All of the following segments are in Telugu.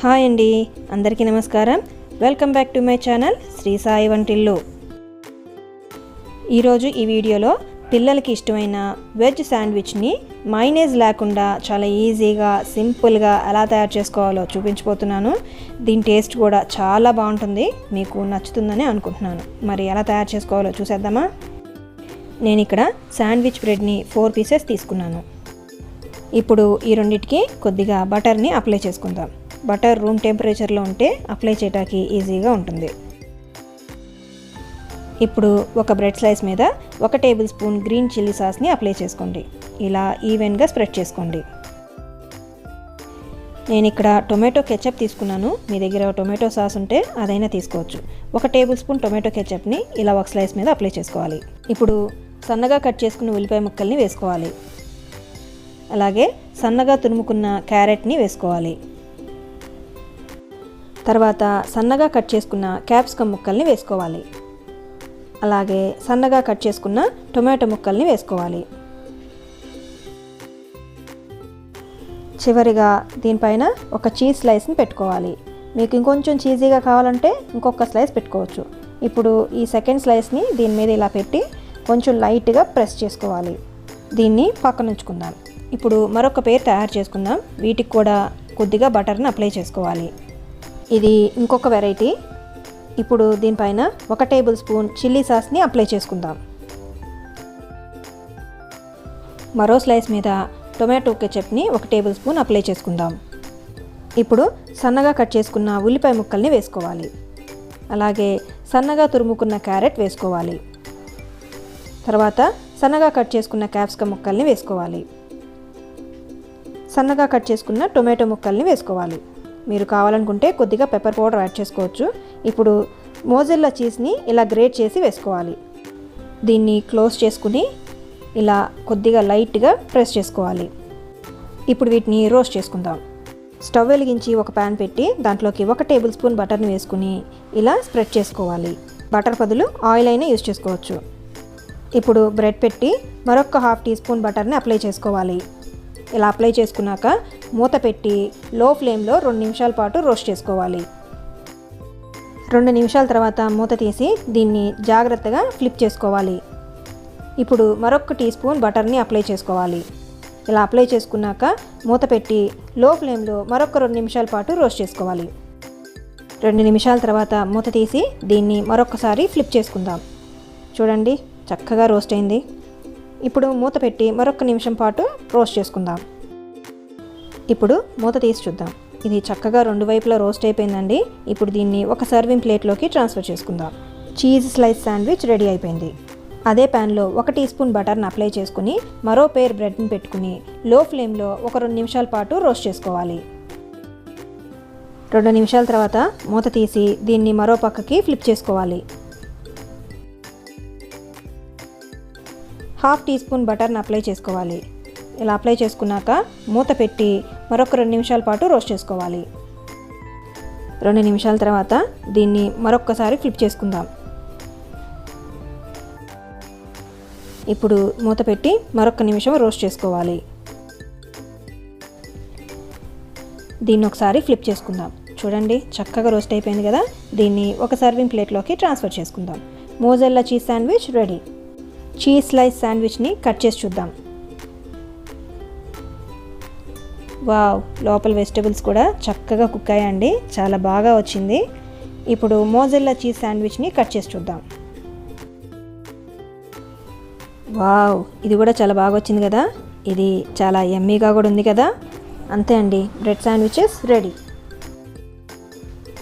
హాయ్ అండి, అందరికీ నమస్కారం. Welcome back to my channel Sri Sai Vantillu. ఈరోజు ఈ వీడియోలో పిల్లలకి ఇష్టమైన వెజ్ శాండ్విచ్ని మైనేజ్ లేకుండా చాలా ఈజీగా సింపుల్గా ఎలా తయారు చేసుకోవాలో చూపించబోతున్నాను. దీని టేస్ట్ కూడా చాలా బాగుంటుంది, మీకు నచ్చుతుందని అనుకుంటున్నాను. మరి ఎలా తయారు చేసుకోవాలో చూసేద్దామా? నేను ఇక్కడ శాండ్విచ్ బ్రెడ్ని 4 పీసెస్ తీసుకున్నాను. ఇప్పుడు ఈ రెండింటికి కొద్దిగా బటర్ని అప్లై చేసుకుందాం. బటర్ రూమ్ టెంపరేచర్లో ఉంటే అప్లై చేయడానికి ఈజీగా ఉంటుంది. ఇప్పుడు ఒక బ్రెడ్ స్లైస్ మీద 1 టేబుల్ స్పూన్ గ్రీన్ చిల్లీ సాస్ని అప్లై చేసుకోండి. ఇలా ఈవెన్గా స్ప్రెడ్ చేసుకోండి. నేను ఇక్కడ టొమాటో కెచప్ తీసుకున్నాను. మీ దగ్గర టొమాటో సాస్ ఉంటే అదైనా తీసుకోవచ్చు. 1 టేబుల్ స్పూన్ టొమాటో కెచప్ని ఇలా ఒక స్లైస్ మీద అప్లై చేసుకోవాలి. ఇప్పుడు సన్నగా కట్ చేసుకున్న ఉల్లిపాయ ముక్కల్ని వేసుకోవాలి. అలాగే సన్నగా తురుముకున్న క్యారెట్ని వేసుకోవాలి. తర్వాత సన్నగా కట్ చేసుకున్న క్యాప్సికమ్ ముక్కల్ని వేసుకోవాలి. అలాగే సన్నగా కట్ చేసుకున్న టొమాటో ముక్కల్ని వేసుకోవాలి. చివరిగా దీనిపైన ఒక చీజ్ స్లైస్ని పెట్టుకోవాలి. మీకు ఇంకొంచెం చీజీగా కావాలంటే ఇంకొక స్లైస్ పెట్టుకోవచ్చు. ఇప్పుడు ఈ సెకండ్ స్లైస్ని దీని మీద ఇలా పెట్టి కొంచెం లైట్గా ప్రెస్ చేసుకోవాలి. దీన్ని పక్కన ఉంచుకుందాం. ఇప్పుడు మరొక పేరు తయారు చేసుకుందాం. వీటికి కూడా కొద్దిగా బటర్ని అప్లై చేసుకోవాలి. ఇది ఇంకొక వెరైటీ. ఇప్పుడు దీనిపైన 1 టేబుల్ స్పూన్ చిల్లీ సాస్ని అప్లై చేసుకుందాం. మరో స్లైస్ మీద టొమాటో కెచప్ని 1 టేబుల్ స్పూన్ అప్లై చేసుకుందాం. ఇప్పుడు సన్నగా కట్ చేసుకున్న ఉల్లిపాయ ముక్కల్ని వేసుకోవాలి. అలాగే సన్నగా తురుముకున్న క్యారెట్ వేసుకోవాలి. తర్వాత సన్నగా కట్ చేసుకున్న క్యాప్సికమ్ ముక్కల్ని వేసుకోవాలి. సన్నగా కట్ చేసుకున్న టొమాటో ముక్కల్ని వేసుకోవాలి. మీరు కావాలనుకుంటే కొద్దిగా పెప్పర్ పౌడర్ యాడ్ చేసుకోవచ్చు. ఇప్పుడు మోజరెల్లా చీజ్ని ఇలా గ్రేట్ చేసి వేసుకోవాలి. దీన్ని క్లోజ్ చేసుకుని ఇలా కొద్దిగా లైట్గా ప్రెస్ చేసుకోవాలి. ఇప్పుడు వీటిని రోస్ట్ చేసుకుందాం. స్టవ్ వెలిగించి ఒక ప్యాన్ పెట్టి దాంట్లోకి 1 టేబుల్ స్పూన్ బటర్ని వేసుకుని ఇలా స్ప్రెడ్ చేసుకోవాలి. బటర్ బదులు ఆయిల్ అయినా యూజ్ చేసుకోవచ్చు. ఇప్పుడు బ్రెడ్ పెట్టి మరొక 1/2 టీ స్పూన్ బటర్ని అప్లై చేసుకోవాలి. ఇలా అప్లై చేసుకున్నాక మూత పెట్టి లో ఫ్లేమ్లో 2 నిమిషాల పాటు రోస్ట్ చేసుకోవాలి. 2 నిమిషాల తర్వాత మూత తీసి దీన్ని జాగ్రత్తగా ఫ్లిప్ చేసుకోవాలి. ఇప్పుడు మరొక టీ స్పూన్ బటర్ని అప్లై చేసుకోవాలి. ఇలా అప్లై చేసుకున్నాక మూత పెట్టి లో ఫ్లేమ్లో మరొక 2 నిమిషాల పాటు రోస్ట్ చేసుకోవాలి. 2 నిమిషాల తర్వాత మూత తీసి దీన్ని మరొకసారి ఫ్లిప్ చేసుకుందాం. చూడండి, చక్కగా రోస్ట్ అయింది. ఇప్పుడు మూత పెట్టి మరొక నిమిషం పాటు రోస్ట్ చేసుకుందాం. ఇప్పుడు మూత తీసి చూద్దాం. ఇది చక్కగా 2 వైపులా రోస్ట్ అయిపోయిందండి. ఇప్పుడు దీన్ని ఒక సర్వింగ్ ప్లేట్లోకి ట్రాన్స్ఫర్ చేసుకుందాం. చీజ్ స్లైస్ శాండ్విచ్ రెడీ అయిపోయింది. అదే ప్యాన్లో 1 టీ స్పూన్ బటర్ని అప్లై చేసుకుని మరో పేర్ బ్రెడ్ని పెట్టుకుని లో ఫ్లేమ్లో ఒక 2 నిమిషాల పాటు రోస్ట్ చేసుకోవాలి. 2 నిమిషాల తర్వాత మూత తీసి దీన్ని మరో పక్కకి ఫ్లిప్ చేసుకోవాలి. 1/2 టీ స్పూన్ బటర్ని అప్లై చేసుకోవాలి. ఇలా అప్లై చేసుకున్నాక మూత పెట్టి మరొక 2 నిమిషాల పాటు రోస్ట్ చేసుకోవాలి. 2 నిమిషాల తర్వాత దీన్ని మరొక్కసారి ఫ్లిప్ చేసుకుందాం. ఇప్పుడు మూత పెట్టి మరొక నిమిషం రోస్ట్ చేసుకోవాలి. దీన్ని ఒకసారి ఫ్లిప్ చేసుకుందాం. చూడండి, చక్కగా రోస్ట్ అయిపోయింది కదా. దీన్ని ఒక సర్వింగ్ ప్లేట్లోకి ట్రాన్స్ఫర్ చేసుకుందాం. Mozzarella cheese sandwich ready. Cheese slice శాండ్విచ్ని కట్ చేసి చూద్దాం. వావ్, లోపల వెజిటబుల్స్ కూడా చక్కగా కుక్ అయ్యాయండి. చాలా బాగా వచ్చింది. ఇప్పుడు మోజరెల్లా చీజ్ శాండ్విచ్ని కట్ చేసి చూద్దాం. వావ్, ఇది కూడా చాలా బాగా వచ్చింది కదా. ఇది చాలా యమ్మీగా కూడా ఉంది కదా. అంతే అండి, బ్రెడ్ శాండ్విచెస్ రెడీ.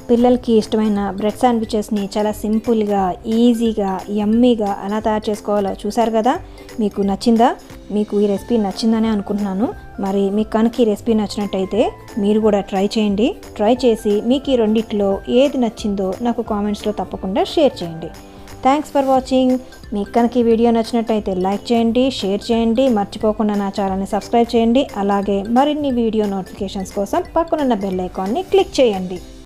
పిల్లలకి ఇష్టమైన బ్రెడ్ శాండ్విచెస్ని చాలా సింపుల్గా, ఈజీగా, యమ్మీగా ఎలా తయారు చేసుకోవాలో చూసారు కదా. మీకు నచ్చిందా? మీకు ఈ రెసిపీ నచ్చిందనే అనుకుంటున్నాను. మరి మీకు కనుక ఈ రెసిపీ నచ్చినట్టయితే మీరు కూడా ట్రై చేయండి. ట్రై చేసి మీకు ఈ రెండిట్లో ఏది నచ్చిందో నాకు కామెంట్స్లో తప్పకుండా షేర్ చేయండి. Thanks for watching. మీకు కనుక ఈ వీడియో నచ్చినట్టయితే లైక్ చేయండి, షేర్ చేయండి. మర్చిపోకుండా నా ఛానల్ని సబ్స్క్రైబ్ చేయండి. అలాగే మరిన్ని వీడియో నోటిఫికేషన్స్ కోసం పక్కనున్న బెల్ ఐకాన్ని క్లిక్ చేయండి.